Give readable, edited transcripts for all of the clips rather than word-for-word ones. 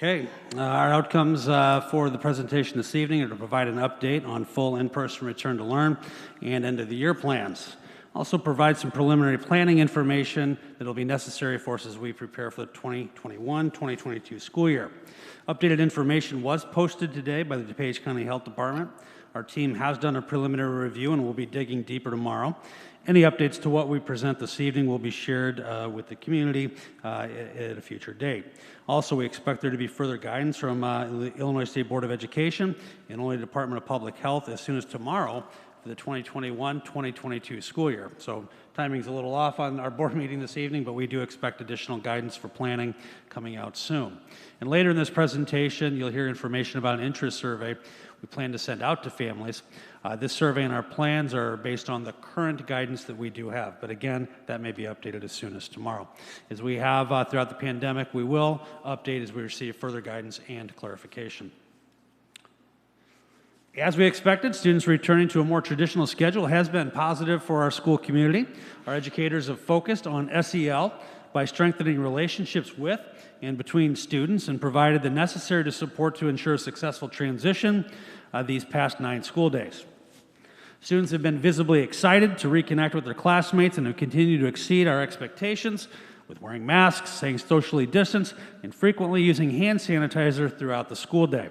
Okay, our outcomes for the presentation this evening are to provide an update on full in-person return to learn and end of the year plans. Also provide some preliminary planning information that will be necessary for us as we prepare for the 2021-2022 school year. Updated information was posted today by the DuPage County Health Department. Our team has done a preliminary review and will be digging deeper tomorrow. Any updates to what we present this evening will be shared with the community at a future date. Also, we expect there to be further guidance from the Illinois State Board of Education and Illinois Department of Public Health as soon as tomorrow for the 2021-2022 school year. So timing's a little off on our board meeting this evening, but we do expect additional guidance for planning coming out soon. And later in this presentation, you'll hear information about an interest survey we plan to send out to families. This survey and our plans are based on the current guidance that we do have, but again, that may be updated as soon as tomorrow. As we have throughout the pandemic, we will update as we receive further guidance and clarification. As we expected, students returning to a more traditional schedule has been positive for our school community. Our educators have focused on SEL by strengthening relationships with and between students and provided the necessary support to ensure a successful transition these past 9 school days. Students have been visibly excited to reconnect with their classmates and have continued to exceed our expectations with wearing masks, staying socially distanced, and frequently using hand sanitizer throughout the school day.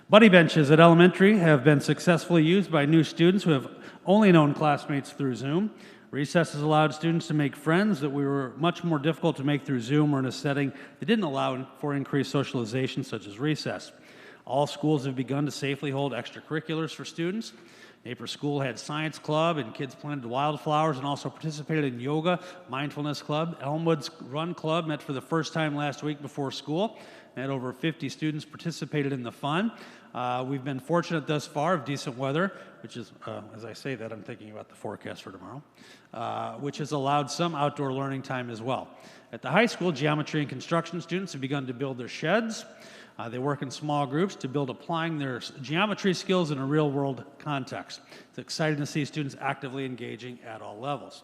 Buddy benches at elementary have been successfully used by new students who have only known classmates through Zoom. Recess has allowed students to make friends that were much more difficult to make through Zoom or in a setting that didn't allow for increased socialization, such as recess. All schools have begun to safely hold extracurriculars for students. Naperville School had science club and kids planted wildflowers and also participated in yoga, mindfulness club. Elmwood's Run Club met for the first time last week before school. And had over 50 students participated in the fun. We've been fortunate thus far of decent weather, which is, as I say that, I'm thinking about the forecast for tomorrow, which has allowed some outdoor learning time as well. At the high school, geometry and construction students have begun to build their sheds. They work in small groups to build applying their geometry skills in a real-world context. It's exciting to see students actively engaging at all levels.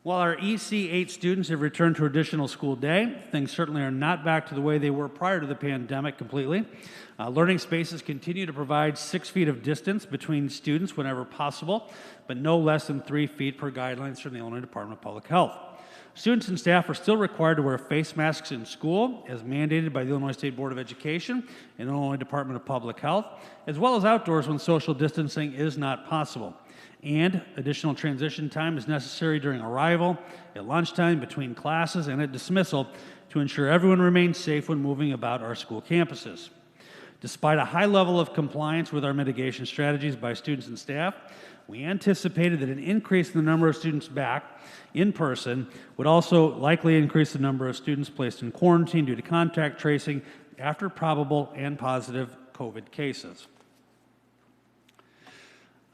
While our EC8 students have returned to a traditional school day, things certainly are not back to the way they were prior to the pandemic completely. Learning spaces continue to provide 6 feet of distance between students whenever possible, but no less than 3 feet per guidelines from the Illinois Department of Public Health. Students and staff are still required to wear face masks in school, as mandated by the Illinois State Board of Education and the Illinois Department of Public Health, as well as outdoors when social distancing is not possible. And additional transition time is necessary during arrival, at lunchtime, between classes, and at dismissal to ensure everyone remains safe when moving about our school campuses. Despite a high level of compliance with our mitigation strategies by students and staff, we anticipated that an increase in the number of students back in person would also likely increase the number of students placed in quarantine due to contact tracing after probable and positive COVID cases.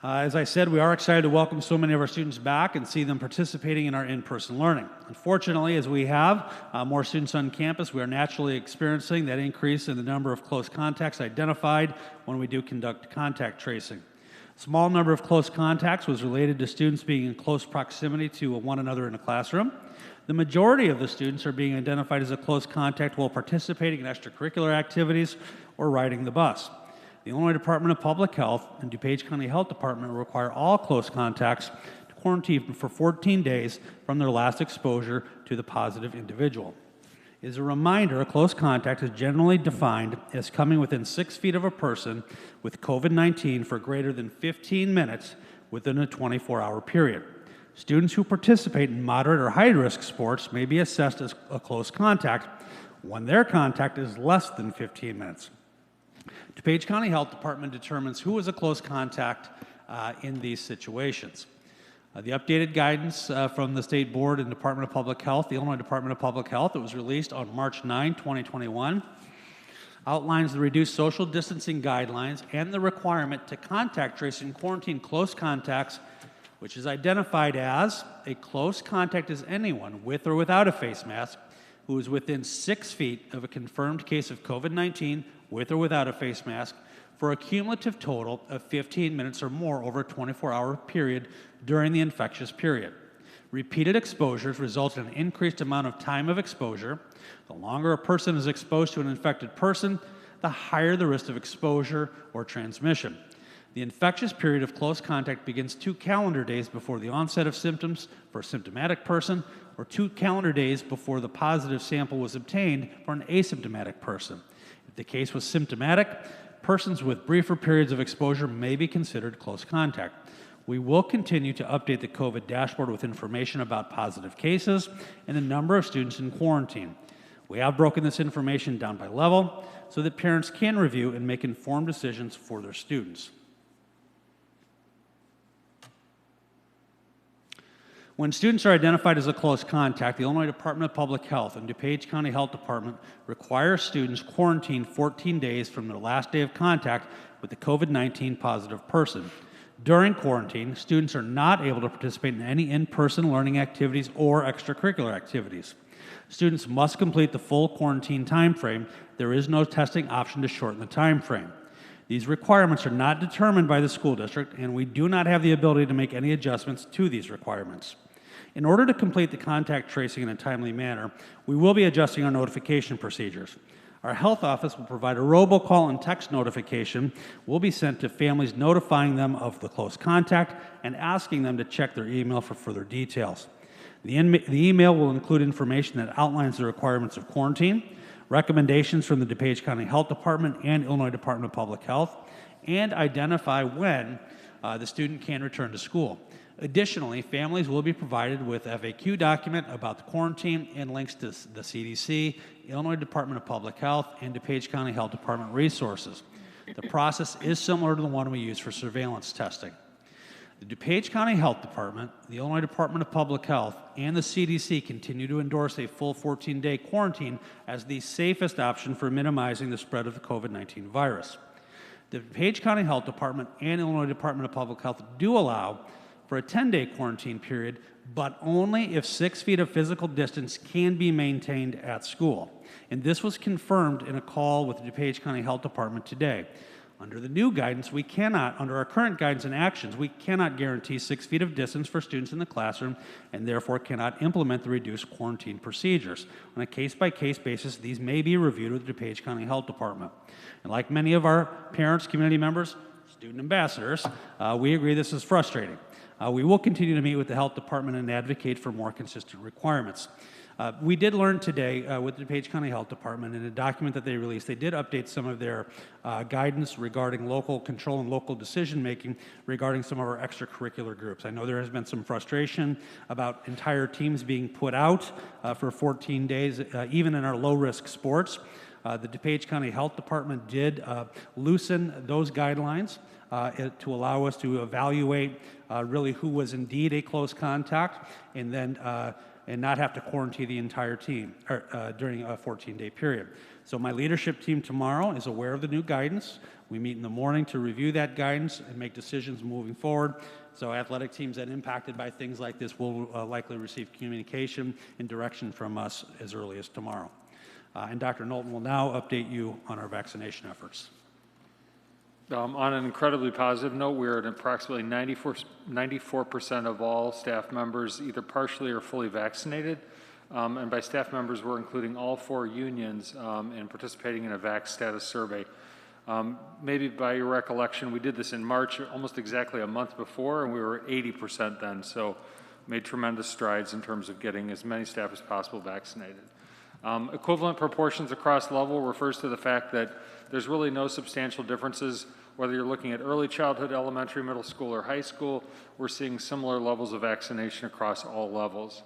As I said, we are excited to welcome so many of our students back and see them participating in our in-person learning. Unfortunately, as we have more students on campus, we are naturally experiencing that increase in the number of close contacts identified when we do conduct contact tracing. A small number of close contacts was related to students being in close proximity to one another in a classroom. The majority of the students are being identified as a close contact while participating in extracurricular activities or riding the bus. The Illinois Department of Public Health and DuPage County Health Department require all close contacts to quarantine for 14 days from their last exposure to the positive individual. As a reminder, a close contact is generally defined as coming within 6 feet of a person with COVID-19 for greater than 15 minutes within a 24-hour period. Students who participate in moderate or high-risk sports may be assessed as a close contact when their contact is less than 15 minutes. DuPage County Health Department determines who is a close contact in these situations. The updated guidance from the State Board and Department of Public Health, the Illinois Department of Public Health, that was released on March 9, 2021, outlines the reduced social distancing guidelines and the requirement to contact trace and quarantine close contacts, which is identified as a close contact is anyone with or without a face mask who is within 6 feet of a confirmed case of COVID-19 with or without a face mask for a cumulative total of 15 minutes or more over a 24-hour period during the infectious period. Repeated exposures result in an increased amount of time of exposure. The longer a person is exposed to an infected person, the higher the risk of exposure or transmission. The infectious period of close contact begins 2 calendar days before the onset of symptoms for a symptomatic person, or 2 calendar days before the positive sample was obtained for an asymptomatic person. If the case was symptomatic, persons with briefer periods of exposure may be considered close contact. We will continue to update the COVID dashboard with information about positive cases and the number of students in quarantine. We have broken this information down by level so that parents can review and make informed decisions for their students. When students are identified as a close contact, the Illinois Department of Public Health and DuPage County Health Department require students quarantine 14 days from their last day of contact with the COVID-19 positive person. During quarantine, students are not able to participate in any in-person learning activities or extracurricular activities. Students must complete the full quarantine time frame. There is no testing option to shorten the time frame. These requirements are not determined by the school district, and we do not have the ability to make any adjustments to these requirements. In order to complete the contact tracing in a timely manner, we will be adjusting our notification procedures. Our health office will provide a robocall and text notification will be sent to families notifying them of the close contact and asking them to check their email for further details. The email will include information that outlines the requirements of quarantine, recommendations from the DuPage County Health Department and Illinois Department of Public Health, and identify when the student can return to school. Additionally, families will be provided with a FAQ document about the quarantine and links to the CDC, Illinois Department of Public Health, and DuPage County Health Department resources. The process is similar to the one we use for surveillance testing. The DuPage County Health Department, the Illinois Department of Public Health, and the CDC continue to endorse a full 14-day quarantine as the safest option for minimizing the spread of the COVID-19 virus. The DuPage County Health Department and Illinois Department of Public Health do allow for a 10-day quarantine period, but only if 6 feet of physical distance can be maintained at school. And this was confirmed in a call with the DuPage County Health Department today. Under the new guidance, under our current guidance and actions, we cannot guarantee 6 feet of distance for students in the classroom and therefore cannot implement the reduced quarantine procedures. On a case-by-case basis, these may be reviewed with the DuPage County Health Department. And like many of our parents, community members, student ambassadors, we agree this is frustrating. We will continue to meet with the health department and advocate for more consistent requirements. We did learn today with the DuPage County Health Department in a document that they released, they did update some of their guidance regarding local control and local decision making regarding some of our extracurricular groups. I know there has been some frustration about entire teams being put out for 14 days, even in our low-risk sports. The DuPage County Health Department did loosen those guidelines to allow us to evaluate really who was indeed a close contact and then and not have to quarantine the entire team during a 14-day period. So my leadership team tomorrow is aware of the new guidance. We meet in the morning to review that guidance and make decisions moving forward. So athletic teams that are impacted by things like this will likely receive communication and direction from us as early as tomorrow. And Dr. Knowlton will now update you on our vaccination efforts. On an incredibly positive note, we're at approximately 94% of all staff members either partially or fully vaccinated. And by staff members, we're including all 4 unions in participating in a vax status survey. Maybe by your recollection, we did this in March, almost exactly a month before, and we were 80% then. So made tremendous strides in terms of getting as many staff as possible vaccinated. Equivalent proportions across level refers to the fact that there's really no substantial differences whether you're looking at early childhood, elementary, middle school, or high school. We're seeing similar levels of vaccination across all levels.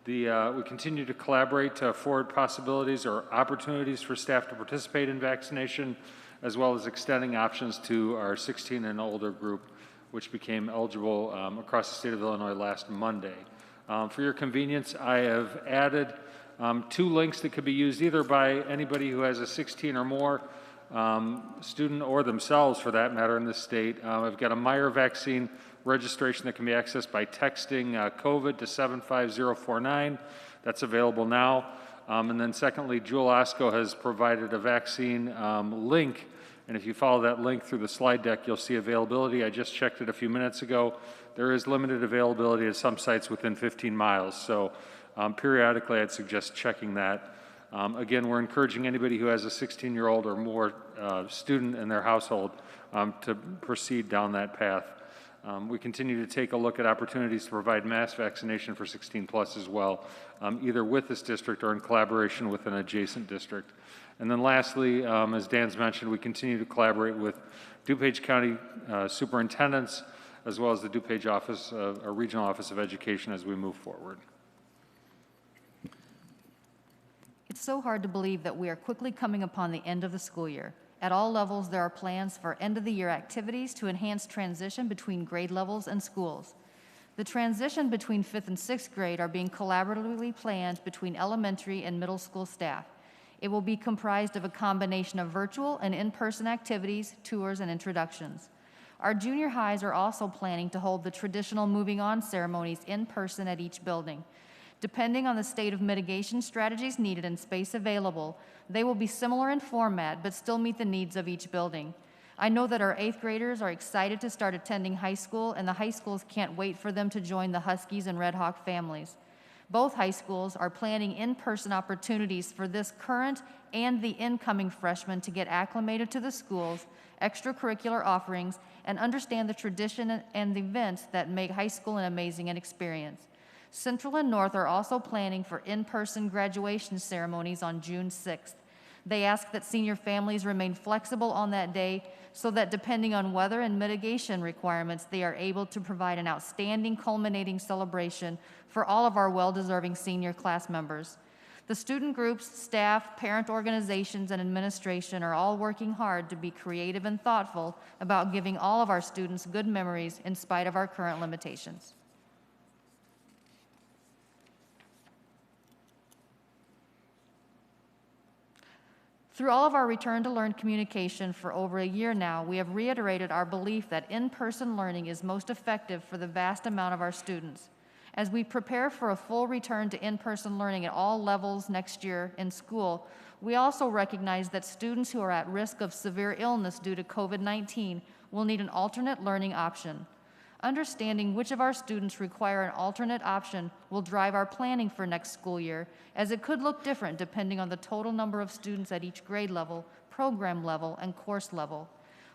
We continue to collaborate to afford possibilities or opportunities for staff to participate in vaccination, as well as extending options to our 16 and older group, which became eligible across the state of Illinois last Monday. For your convenience, I have added 2 links that could be used either by anybody who has a 16 or more student or themselves for that matter in this state. I've got a Meyer vaccine registration that can be accessed by texting COVID to 75049. That's available now. And then secondly, Jewel Osco has provided a vaccine link And if you follow that link through the slide deck, you'll see availability. I just checked it a few minutes ago. There is limited availability at some sites within 15 miles. So periodically, I'd suggest checking that. Again, we're encouraging anybody who has a 16-year-old or more student in their household to proceed down that path. We continue to take a look at opportunities to provide mass vaccination for 16 plus as well, either with this district or in collaboration with an adjacent district. And then lastly, as Dan's mentioned, we continue to collaborate with DuPage County superintendents as well as the DuPage office, or Regional Office of Education as we move forward. It's so hard to believe that we are quickly coming upon the end of the school year. At all levels, there are plans for end-of-the-year activities to enhance transition between grade levels and schools. The transition between 5th and 6th grade are being collaboratively planned between elementary and middle school staff. It will be comprised of a combination of virtual and in-person activities, tours, and introductions. Our junior highs are also planning to hold the traditional moving on ceremonies in person at each building. Depending on the state of mitigation strategies needed and space available, they will be similar in format but still meet the needs of each building. I know that our 8th graders are excited to start attending high school, and the high schools can't wait for them to join the Huskies and Red Hawk families. Both high schools are planning in-person opportunities for this current and the incoming freshmen to get acclimated to the schools, extracurricular offerings, and understand the tradition and the events that make high school an amazing experience. Central and North are also planning for in-person graduation ceremonies on June 6th. They ask that senior families remain flexible on that day so that depending on weather and mitigation requirements, they are able to provide an outstanding culminating celebration for all of our well-deserving senior class members. The student groups, staff, parent organizations, and administration are all working hard to be creative and thoughtful about giving all of our students good memories in spite of our current limitations. Through all of our Return to Learn communication for over a year now, we have reiterated our belief that in-person learning is most effective for the vast amount of our students. As we prepare for a full return to in-person learning at all levels next year in school, we also recognize that students who are at risk of severe illness due to COVID-19 will need an alternate learning option. Understanding which of our students require an alternate option will drive our planning for next school year, as it could look different depending on the total number of students at each grade level, program level, and course level.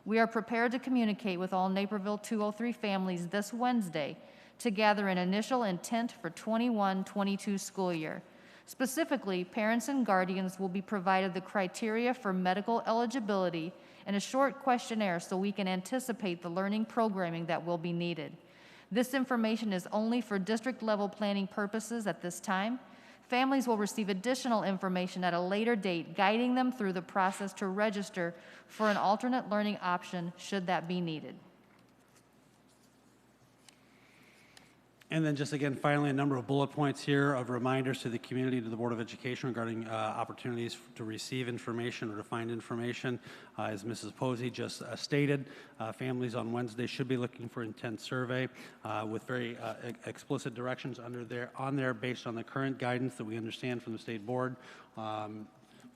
We are prepared to communicate with all Naperville 203 families this Wednesday to gather an initial intent for 21-22 school year. Specifically, parents and guardians will be provided the criteria for medical eligibility and a short questionnaire so we can anticipate the learning programming that will be needed. This information is only for district-level planning purposes at this time. Families will receive additional information at a later date, guiding them through the process to register for an alternate learning option should that be needed. And then just again, finally, a number of bullet points here of reminders to the community, to the Board of Education regarding opportunities to receive information or to find information. As Mrs. Posey just stated, families on Wednesday should be looking for intent survey with very explicit directions on there based on the current guidance that we understand from the state board.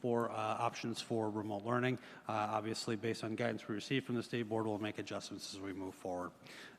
For options for remote learning. Obviously, based on guidance we received from the state board, we'll make adjustments as we move forward.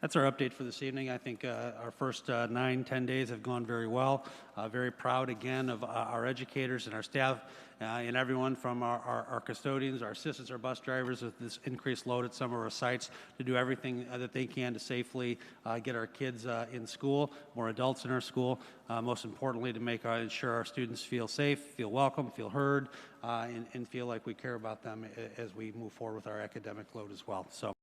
That's our update for this evening. I think our first 9-10 days have gone very well. Very proud again of our educators and our staff and everyone from our custodians, our assistants, our bus drivers with this increased load at some of our sites to do everything that they can to safely get our kids in school, more adults in our school, most importantly to make ensure our students feel safe, feel welcome, feel heard, and feel like we care about them as we move forward with our academic load as well. So